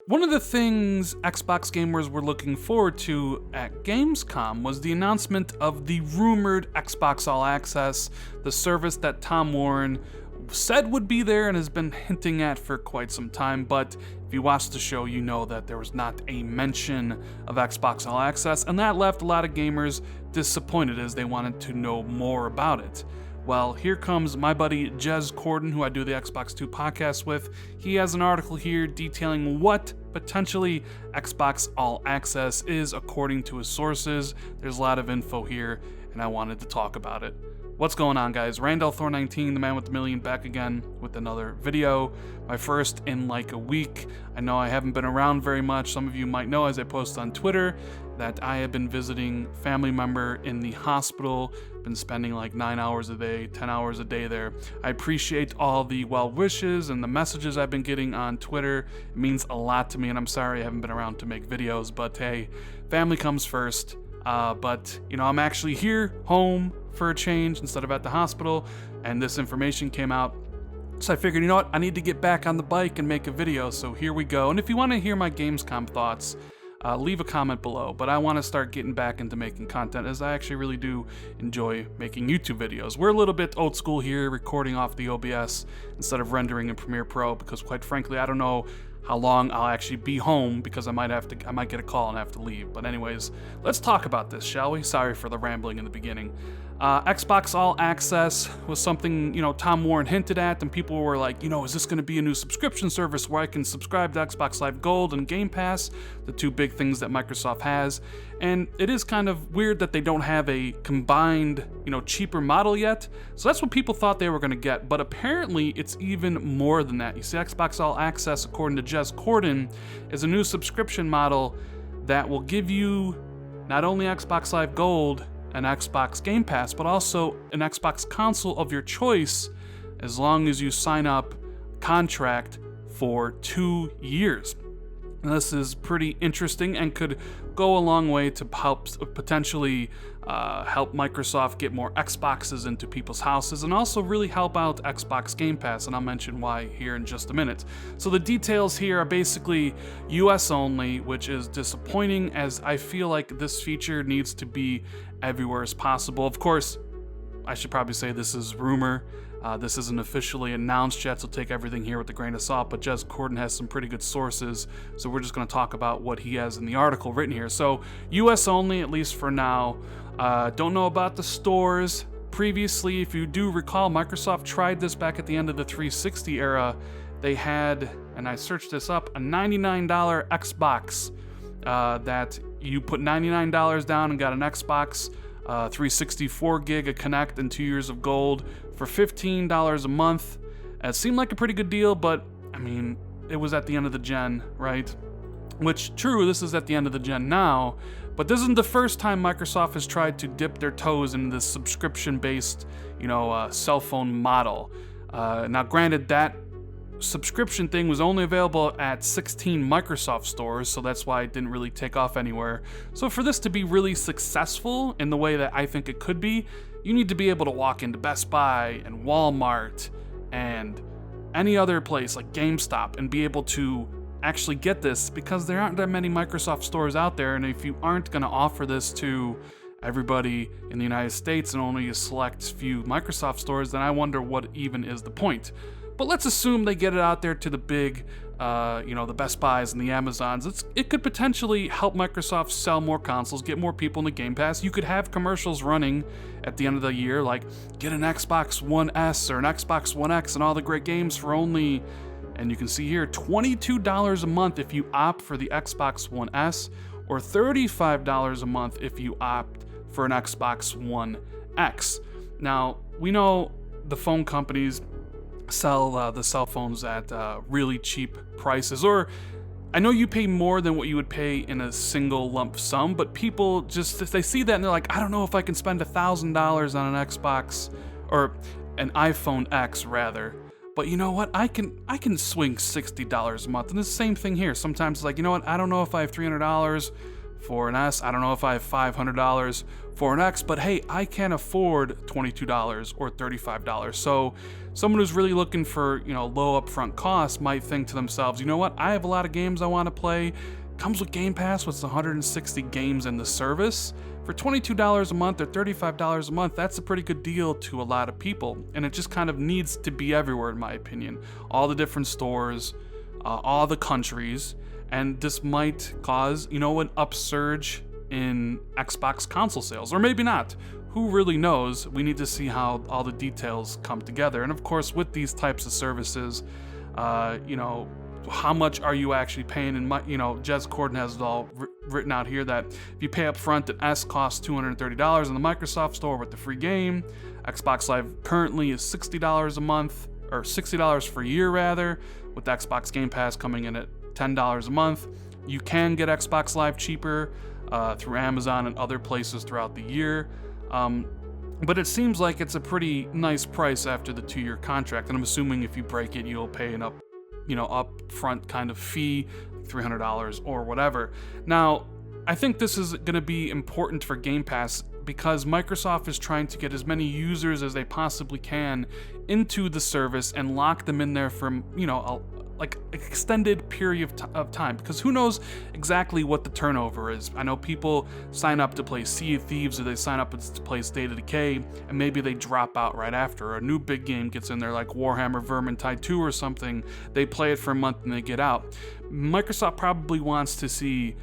One of the things Xbox gamers were looking forward to at Gamescom was the announcement of the rumored Xbox All Access, the service that Tom Warren said would be there and has been hinting at for quite some time, but if you watched the show, you know that there was not a mention of Xbox All Access, and that left a lot of gamers disappointed as they wanted to know more about it. Well, here comes my buddy Jez Corden, who I do the Xbox 2 podcast with. He has an article here detailing what potentially Xbox All Access is according to his sources. There's a lot of info here, and I wanted to talk about it. What's going on, guys? Randall Thor 19, the man with the million, back again with another video. My first in like a week. I know I haven't been around very much. Some of you might know as I post on Twitter that I have been visiting family member in the hospital. Been spending like 9 hours a day, 10 hours a day there. I appreciate all the well wishes and the messages I've been getting on Twitter. It means a lot to me, and I'm sorry I haven't been around to make videos, but hey, family comes first. But you know, I'm actually here, home for a change instead of at the hospital, and this information came out. So I figured, you know what, I need to get back on the bike and make a video, so here we go. And if you want to hear my Gamescom thoughts, leave a comment below. But I want to start getting back into making content, as I actually really do enjoy making YouTube videos. We're a little bit old school here, recording off the OBS instead of rendering in Premiere Pro, because quite frankly, I don't know how long I'll actually be home, because I might get a call and have to leave. But anyways, let's talk about this, shall we? Sorry for the rambling in the beginning. Xbox All Access was something, you know, Tom Warren hinted at, and people were like, you know, is this going to be a new subscription service where I can subscribe to Xbox Live Gold and Game Pass, the two big things that Microsoft has? And it is kind of weird that they don't have a combined, you know, cheaper model yet. So that's what people thought they were going to get, but apparently it's even more than that. You see, Xbox All Access, according to Jez Corden, is a new subscription model that will give you not only Xbox Live Gold and Xbox Game Pass, but also an Xbox console of your choice, as long as you sign up contract for 2 years. And this is pretty interesting and could go a long way to help potentially help Microsoft get more Xboxes into people's houses, and also really help out Xbox Game Pass, and I'll mention why here in just a minute. So the details here are basically US only, which is disappointing, as I feel like this feature needs to be everywhere as possible. Of course, I should probably say this is rumor. This isn't officially announced yet, so take everything here with a grain of salt, but Jez Corden has some pretty good sources, so we're just going to talk about what he has in the article written here. So, US only, at least for now. Don't know about the stores. Previously, if you do recall, Microsoft tried this back at the end of the 360 era. They had, and I searched this up, a $99 Xbox that you put $99 down and got an Xbox 364 gig of Connect and 2 years of gold for $15 a month. It seemed like a pretty good deal, but I mean, it was at the end of the gen, right? Which, true, this is at the end of the gen now, but this isn't the first time Microsoft has tried to dip their toes into this subscription-based, you know, cell phone model. Now, granted, that subscription thing was only available at 16 Microsoft stores, so that's why it didn't really take off anywhere. So for this to be really successful in the way that I think it could be, you need to be able to walk into Best Buy and Walmart and any other place like GameStop and be able to actually get this, because there aren't that many Microsoft stores out there, and if you aren't going to offer this to everybody in the United States and only a select few Microsoft stores, then I wonder what even is the point. But let's assume they get it out there to the big, you know, the Best Buys and the Amazons. It could potentially help Microsoft sell more consoles, get more people in the Game Pass. You could have commercials running at the end of the year, like get an Xbox One S or an Xbox One X and all the great games for only, and you can see here, $22 a month if you opt for the Xbox One S, or $35 a month if you opt for an Xbox One X. Now, we know the phone companies sell the cell phones at really cheap prices, or I know you pay more than what you would pay in a single lump sum, but people just, if they see that and they're like, I don't know if I can spend $1,000 on an Xbox, or an iPhone X rather, but you know what, I can swing $60 a month. And the same thing here. Sometimes it's like, you know what, I don't know if I have $300 for an S. I don't know if I have $500 for an X, but hey, I can't afford $22 or $35. So someone who's really looking for, low upfront costs might think to themselves, you know what, I have a lot of games I want to play. Comes with Game Pass, with 160 games in the service. For $22 a month or $35 a month, that's a pretty good deal to a lot of people. And it just kind of needs to be everywhere, in my opinion. All the different stores, all the countries. And this might cause, an upsurge in Xbox console sales. Or maybe not. Who really knows? We need to see how all the details come together. And of course, with these types of services, how much are you actually paying? And Jez Corden has it all written out here that if you pay up front, an S costs $230 in the Microsoft Store with the free game. Xbox Live currently is $60 a month, or $60 for a year rather, with Xbox Game Pass coming in at $10 a month. You can get Xbox Live cheaper through Amazon and other places throughout the year. But it seems like it's a pretty nice price after the 2-year contract, and I'm assuming if you break it, you'll pay an upfront kind of fee, $300 or whatever. Now, I think this is going to be important for Game Pass because Microsoft is trying to get as many users as they possibly can into the service and lock them in there for, like extended period of time, because who knows exactly what the turnover is. I know people sign up to play Sea of Thieves, or they sign up to play State of Decay, and maybe they drop out right after. A new big game gets in there, like Warhammer Vermintide 2 or something. They play it for a month and they get out. Microsoft probably wants to see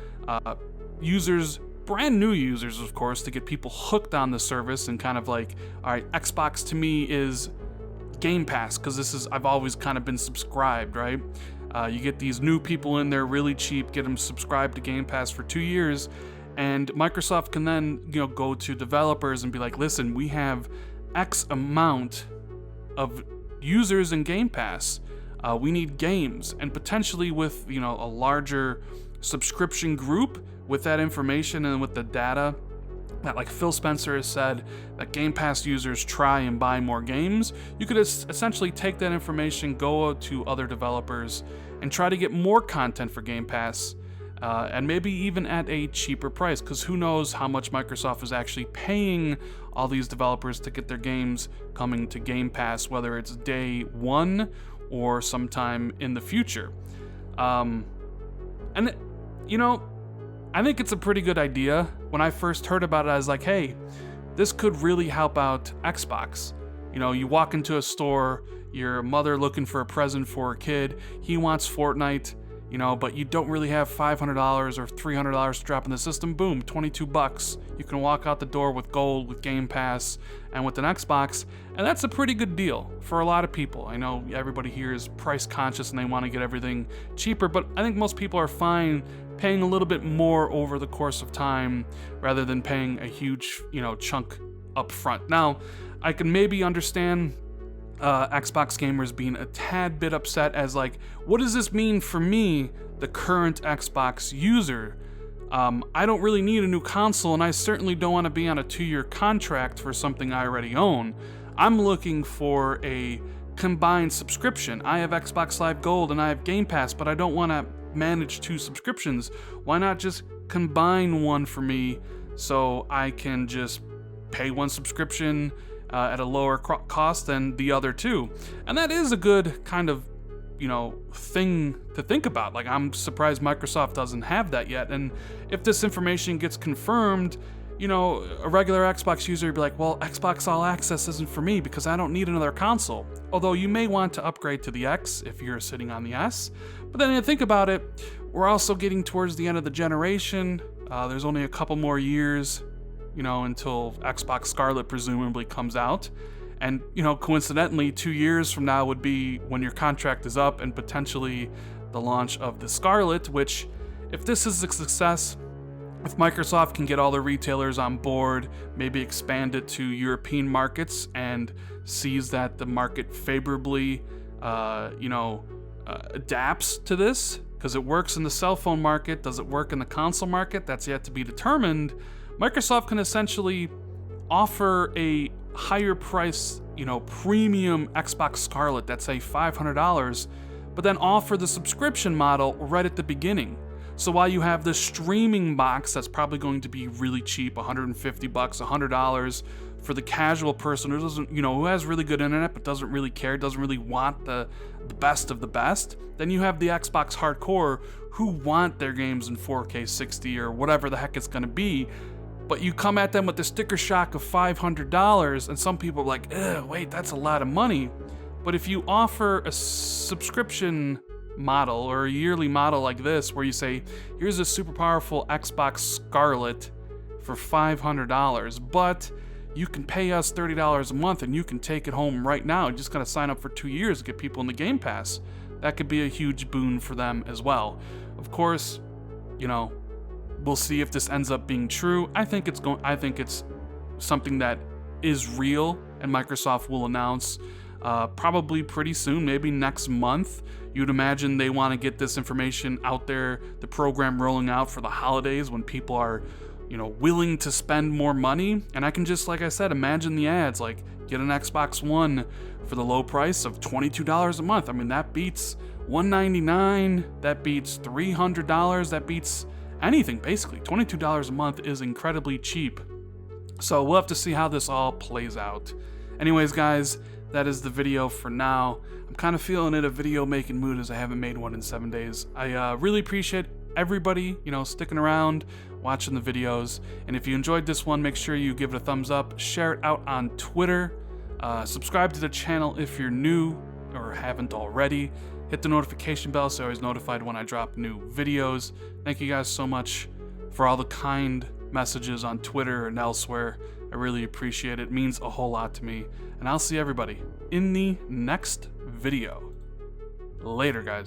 users, brand new users, of course, to get people hooked on the service and kind of like, all right, Xbox to me is Game Pass, because I've always kind of been subscribed, right? You get these new people in there really cheap, get them subscribed to Game Pass for 2 years, and Microsoft can then, go to developers and be like, listen, we have X amount of users in Game Pass. We need games, and potentially with, a larger subscription group with that information and with the data that, like Phil Spencer has said, that Game Pass users try and buy more games. You could essentially take that information, go to other developers, and try to get more content for Game Pass, and maybe even at a cheaper price, because who knows how much Microsoft is actually paying all these developers to get their games coming to Game Pass, whether it's day one or sometime in the future. I think it's a pretty good idea. When I first heard about it, I was like, hey, this could really help out Xbox. You walk into a store, your mother looking for a present for a kid, he wants Fortnite, but you don't really have $500 or $300 to drop in the system. Boom, $22. You can walk out the door with gold, with Game Pass, and with an Xbox, and that's a pretty good deal for a lot of people. I know everybody here is price conscious and they want to get everything cheaper, but I think most people are fine paying a little bit more over the course of time rather than paying a huge, chunk up front. Now, I can maybe understand Xbox gamers being a tad bit upset as like, what does this mean for me, the current Xbox user? I don't really need a new console, and I certainly don't want to be on a 2-year contract for something I already own. I'm looking for a combined subscription. I have Xbox Live Gold and I have Game Pass, but I don't want to manage 2 subscriptions. Why not just combine one for me so I can just pay one subscription at a lower cost than the other 2? And that is a good kind of, thing to think about. Like, I'm surprised Microsoft doesn't have that yet. And if this information gets confirmed, a regular Xbox user would be like, well, Xbox All Access isn't for me because I don't need another console. Although you may want to upgrade to the X if you're sitting on the S. But then you think about it, we're also getting towards the end of the generation. There's only a couple more years, until Xbox Scarlet presumably comes out. And, coincidentally, 2 years from now would be when your contract is up and potentially the launch of the Scarlet, which, if this is a success, if Microsoft can get all the retailers on board, maybe expand it to European markets and sees that the market favorably, adapts to this, because it works in the cell phone market, does it work in the console market? That's yet to be determined. Microsoft can essentially offer a higher price, premium Xbox Scarlet, that's say $500, but then offer the subscription model right at the beginning. So while you have the streaming box that's probably going to be really cheap, $150, $100 for the casual person who doesn't, who has really good internet but doesn't really care, doesn't really want the best of the best, then you have the Xbox hardcore who want their games in 4K 60 or whatever the heck it's going to be. But you come at them with the sticker shock of $500, and some people are like, wait, that's a lot of money. But if you offer a subscription model or a yearly model like this, where you say, here's a super powerful Xbox Scarlet for $500, but you can pay us $30 a month and you can take it home right now. You just gotta sign up for 2 years to get people in the Game Pass. That could be a huge boon for them as well. Of course, we'll see if this ends up being true. I think it's something that is real, and Microsoft will announce probably pretty soon, maybe next month. You'd imagine they want to get this information out there, the program rolling out for the holidays when people are, willing to spend more money. And I can just, like I said, imagine the ads, like get an Xbox One for the low price of $22 a month. I mean, that beats $199, that beats $300, that beats anything, basically. $22 a month is incredibly cheap. So we'll have to see how this all plays out. Anyways, guys, that is the video for now. I'm kind of feeling in a video making mood as I haven't made one in 7 days. I really appreciate everybody, sticking around, watching the videos. And if you enjoyed this one, make sure you give it a thumbs up, share it out on Twitter, subscribe to the channel if you're new or haven't already. Hit the notification bell so you're always notified when I drop new videos. Thank you guys so much for all the kind messages on Twitter and elsewhere. I really appreciate it. It means a whole lot to me. And I'll see everybody in the next video. Later, guys.